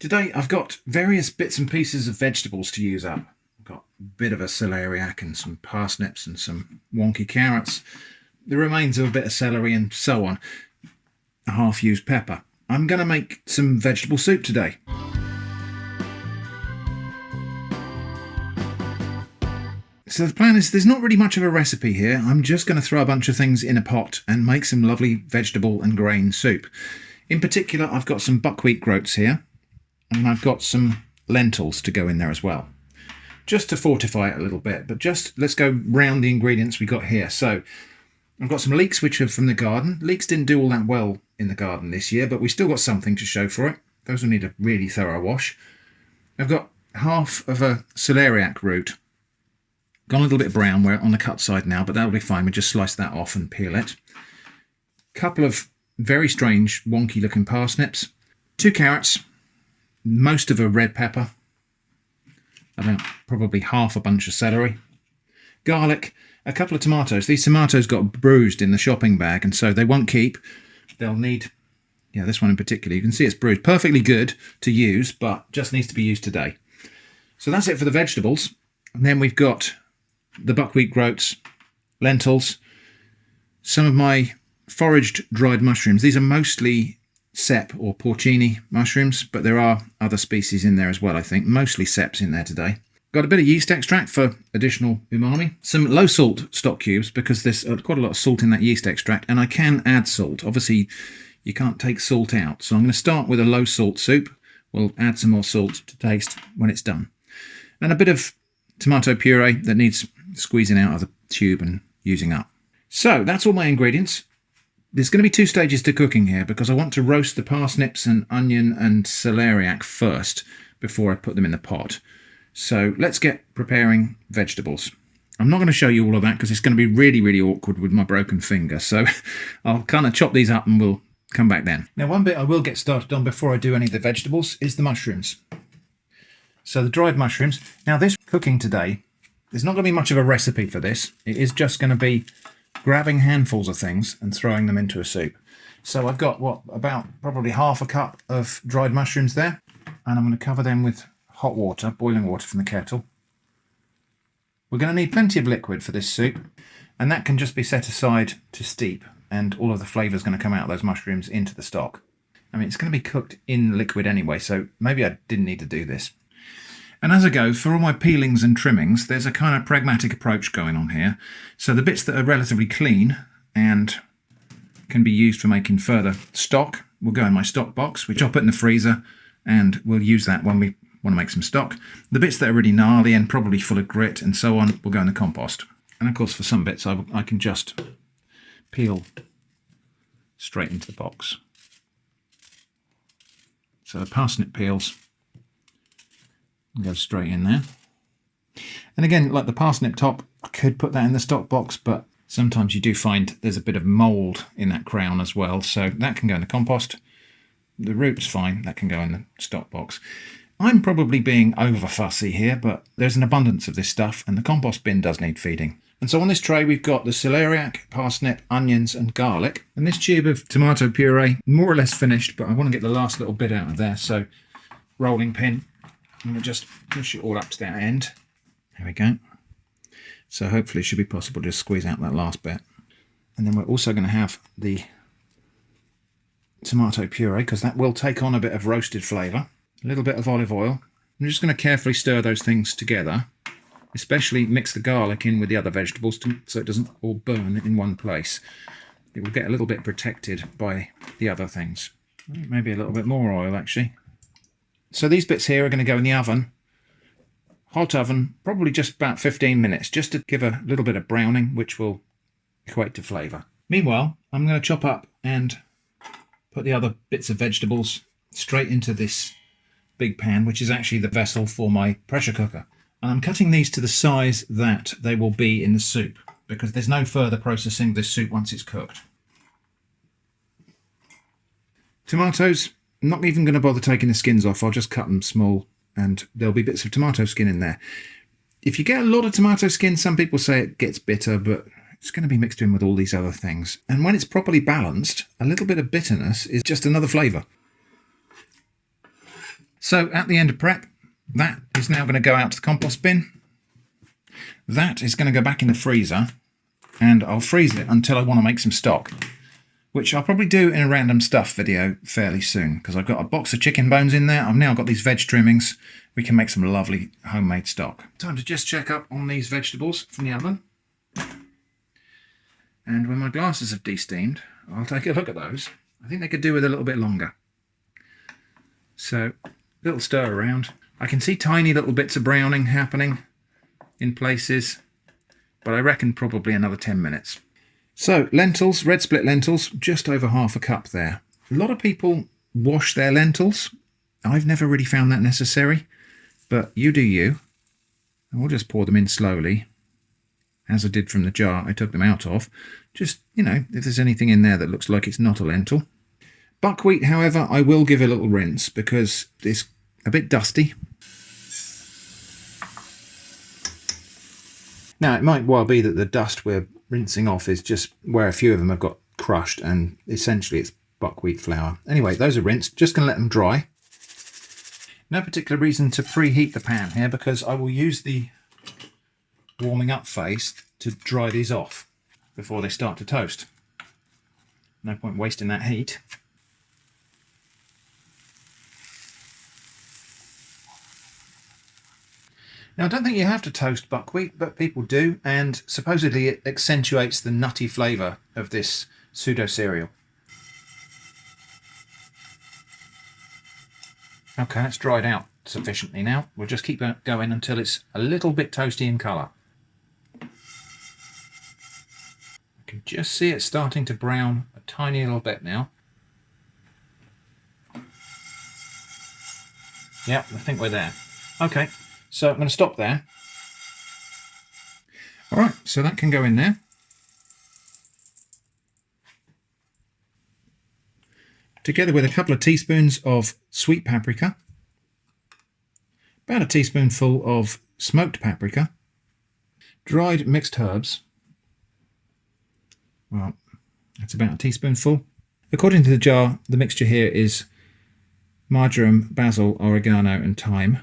Today I've got various bits and pieces of vegetables to use up. I've got a bit of a celeriac and some parsnips and some wonky carrots, the remains of a bit of celery and so on, a half-used pepper. I'm going to make some vegetable soup today. So the plan is there's not really much of a recipe here. I'm just going to throw a bunch of things in a pot and make some lovely vegetable and grain soup. In particular, I've got some buckwheat groats here, and I've got some lentils to go in there as well, just to fortify it a little bit. But just let's go round the ingredients we got here. So I've got some leeks, which are from the garden. Leeks didn't do all that well in the garden this year, but we still got something to show for it. Those will need a really thorough wash. I've got half of a celeriac root. Gone a little bit brown, we're on the cut side now, but that'll be fine. We just slice that off and peel it. Couple of very strange, wonky looking parsnips. 2 carrots. Most of a red pepper. About probably half a bunch of celery. Garlic. A couple of tomatoes. These tomatoes got bruised in the shopping bag, and so they won't keep. They'll need, this one in particular. You can see it's bruised. Perfectly good to use, but just needs to be used today. So that's it for the vegetables. And then we've got the buckwheat groats, lentils, some of my foraged dried mushrooms. These are mostly cep or porcini mushrooms, but there are other species in there as well, I think. Mostly ceps in there today. Got a bit of yeast extract for additional umami. Some low salt stock cubes because there's quite a lot of salt in that yeast extract, and I can add salt. Obviously, you can't take salt out. So I'm going to start with a low salt soup. We'll add some more salt to taste when it's done. And a bit of tomato puree that needs squeezing out of the tube and using up. So that's all my ingredients. There's going to be 2 stages to cooking here because I want to roast the parsnips and onion and celeriac first before I put them in the pot. So let's get preparing vegetables. I'm not going to show you all of that because it's going to be really, really awkward with my broken finger. So I'll kind of chop these up and we'll come back then. Now, one bit I will get started on before I do any of the vegetables is the mushrooms. So the dried mushrooms. Now this cooking today, there's not going to be much of a recipe for this. It is just going to be grabbing handfuls of things and throwing them into a soup. So I've got, about probably half a cup of dried mushrooms there. And I'm going to cover them with hot water, boiling water from the kettle. We're going to need plenty of liquid for this soup. And that can just be set aside to steep. And all of the flavour is going to come out of those mushrooms into the stock. I mean, it's going to be cooked in liquid anyway, so maybe I didn't need to do this. And as I go, for all my peelings and trimmings, there's a kind of pragmatic approach going on here. So the bits that are relatively clean and can be used for making further stock will go in my stock box, which I'll put in the freezer, and we'll use that when we want to make some stock. The bits that are really gnarly and probably full of grit and so on will go in the compost. And of course, for some bits, I can just peel straight into the box. So the parsnip peels go straight in there. And again, like the parsnip top, I could put that in the stock box, but sometimes you do find there's a bit of mould in that crown as well, so that can go in the compost. The root's fine, that can go in the stock box. I'm probably being over fussy here, but there's an abundance of this stuff, and the compost bin does need feeding. And so on this tray we've got the celeriac, parsnip, onions and garlic, and this tube of tomato puree, more or less finished, but I want to get the last little bit out of there, so rolling pin. I'm going to just push it all up to that end. There we go. So hopefully it should be possible to just squeeze out that last bit. And then we're also going to have the tomato puree, because that will take on a bit of roasted flavour. A little bit of olive oil. I'm just going to carefully stir those things together. Especially mix the garlic in with the other vegetables so it doesn't all burn in one place. It will get a little bit protected by the other things. Maybe a little bit more oil actually. So these bits here are going to go in the oven, hot oven, probably just about 15 minutes, just to give a little bit of browning, which will equate to flavour. Meanwhile, I'm going to chop up and put the other bits of vegetables straight into this big pan, which is actually the vessel for my pressure cooker. And I'm cutting these to the size that they will be in the soup, because there's no further processing of this soup once it's cooked. Tomatoes. I'm not even going to bother taking the skins off. I'll just cut them small and there'll be bits of tomato skin in there. If you get a lot of tomato skin, some people say it gets bitter, but it's going to be mixed in with all these other things. And when it's properly balanced, a little bit of bitterness is just another flavour. So at the end of prep, that is now going to go out to the compost bin. That is going to go back in the freezer, and I'll freeze it until I want to make some stock, which I'll probably do in a random stuff video fairly soon, because I've got a box of chicken bones in there. I've now got these veg trimmings. We can make some lovely homemade stock. Time to just check up on these vegetables from the oven. And when my glasses have de-steamed, I'll take a look at those. I think they could do with a little bit longer. So, little stir around. I can see tiny little bits of browning happening in places, but I reckon probably another 10 minutes. So, lentils, red split lentils, just over half a cup there. A lot of people wash their lentils. I've never really found that necessary, but you do you. And we'll just pour them in slowly, as I did from the jar I took them out of. Just, you know, if there's anything in there that looks like it's not a lentil. Buckwheat, however, I will give a little rinse because it's a bit dusty. Now, it might well be that the dust we're rinsing off is just where a few of them have got crushed, and essentially it's buckwheat flour. Anyway, those are rinsed. Just going to let them dry. No particular reason to preheat the pan here because I will use the warming up phase to dry these off before they start to toast. No point wasting that heat. Now, I don't think you have to toast buckwheat, but people do, and supposedly it accentuates the nutty flavour of this pseudo cereal. Okay, it's dried out sufficiently now. We'll just keep going until it's a little bit toasty in colour. I can just see it starting to brown a tiny little bit now. Yep, I think we're there. Okay. So I'm going to stop there. All right, so that can go in there. Together with a couple of teaspoons of sweet paprika, about a teaspoonful of smoked paprika, dried mixed herbs. Well, that's about a teaspoonful. According to the jar, the mixture here is marjoram, basil, oregano and thyme.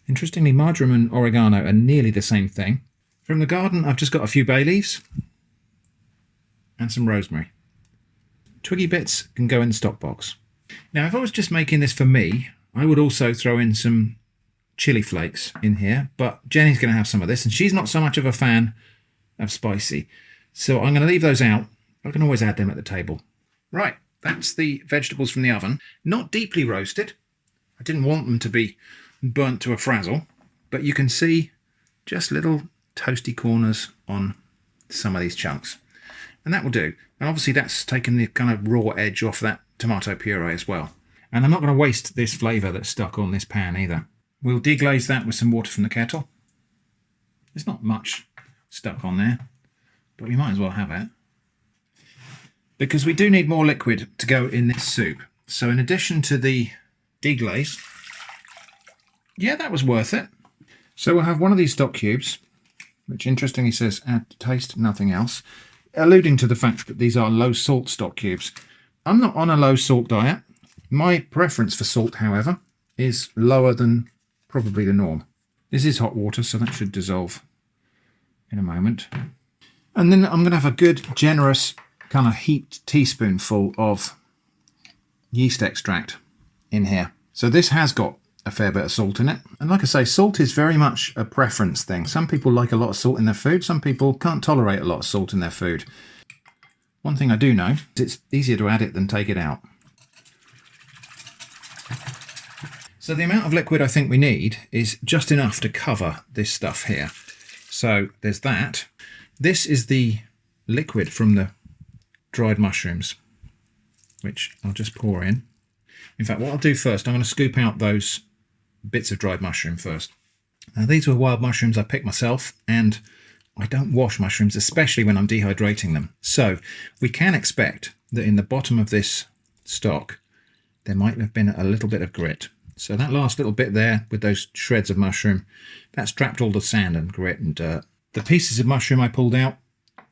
Interestingly, marjoram and oregano are nearly the same thing. From the garden, I've just got a few bay leaves and some rosemary. Twiggy bits can go in the stock box. Now, if I was just making this for me, I would also throw in some chili flakes in here, but Jenny's going to have some of this, and she's not so much of a fan of spicy. So I'm going to leave those out. I can always add them at the table. Right, that's the vegetables from the oven. Not deeply roasted. I didn't want them to be burnt to a frazzle, but you can see just little toasty corners on some of these chunks, and that will do. And obviously that's taken the kind of raw edge off that tomato puree as well, and I'm not going to waste this flavour that's stuck on this pan either. We'll deglaze that with some water from the kettle. There's not much stuck on there, but we might as well have it because we do need more liquid to go in this soup. So in addition to the deglaze, yeah, that was worth it. So we'll have one of these stock cubes, which interestingly says add to taste, nothing else, alluding to the fact that these are low salt stock cubes. I'm not on a low salt diet. My preference for salt, however, is lower than probably the norm. This is hot water, so that should dissolve in a moment. And then I'm going to have a good, generous, kind of heaped teaspoonful of yeast extract in here. So this has got a fair bit of salt in it. And like I say, salt is very much a preference thing. Some people like a lot of salt in their food. Some people can't tolerate a lot of salt in their food. One thing I do know is it's easier to add it than take it out. So the amount of liquid I think we need is just enough to cover this stuff here. So there's that. This is the liquid from the dried mushrooms, which I'll just pour in. In fact, what I'll do first, I'm going to scoop out those bits of dried mushroom first. Now, these were wild mushrooms I picked myself, and I don't wash mushrooms, especially when I'm dehydrating them. So we can expect that in the bottom of this stock, there might have been a little bit of grit. So that last little bit there with those shreds of mushroom, that's trapped all the sand and grit and dirt. The pieces of mushroom I pulled out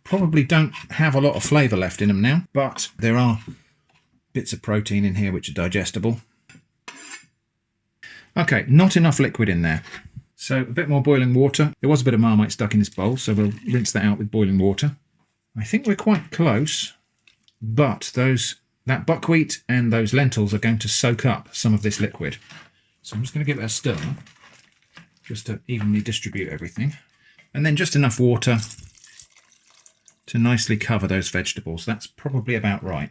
probably don't have a lot of flavour left in them now, but there are bits of protein in here which are digestible. Okay, not enough liquid in there. So a bit more boiling water. There was a bit of Marmite stuck in this bowl, so we'll rinse that out with boiling water. I think we're quite close, but that buckwheat and those lentils are going to soak up some of this liquid. So I'm just going to give it a stir, just to evenly distribute everything. And then just enough water to nicely cover those vegetables. That's probably about right.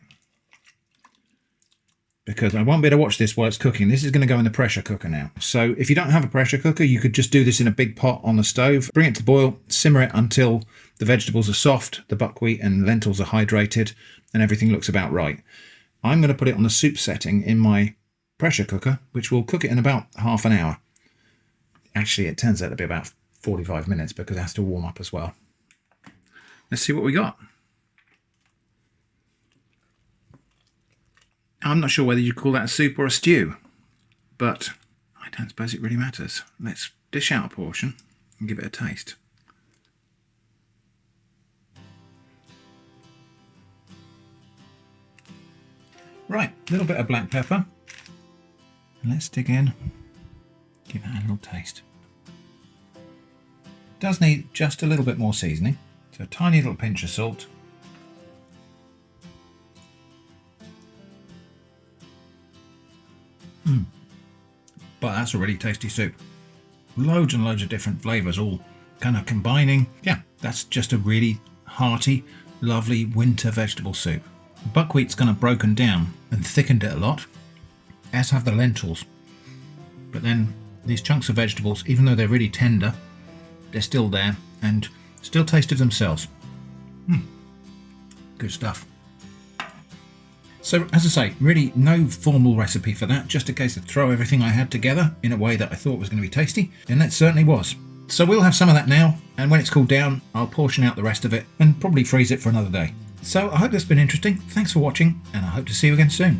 Because I won't be able to watch this while it's cooking. This is going to go in the pressure cooker now. So if you don't have a pressure cooker, you could just do this in a big pot on the stove. Bring it to boil, simmer it until the vegetables are soft, the buckwheat and lentils are hydrated, and everything looks about right. I'm going to put it on the soup setting in my pressure cooker, which will cook it in about half an hour. Actually, it turns out to be about 45 minutes because it has to warm up as well. Let's see what we got. I'm not sure whether you'd call that a soup or a stew, but I don't suppose it really matters. Let's dish out a portion and give it a taste. Right, a little bit of black pepper. Let's dig in, give that a little taste. It does need just a little bit more seasoning, so a tiny little pinch of salt. But that's a really tasty soup. Loads and loads of different flavours all kind of combining. Yeah, that's just a really hearty, lovely winter vegetable soup. The buckwheat's kind of broken down and thickened it a lot, as have the lentils. But then these chunks of vegetables, even though they're really tender, they're still there and still taste of themselves. Good stuff. So, as I say, really no formal recipe for that, just a case of throw everything I had together in a way that I thought was going to be tasty, and that certainly was. So we'll have some of that now, and when it's cooled down, I'll portion out the rest of it and probably freeze it for another day. So I hope that's been interesting. Thanks for watching, and I hope to see you again soon.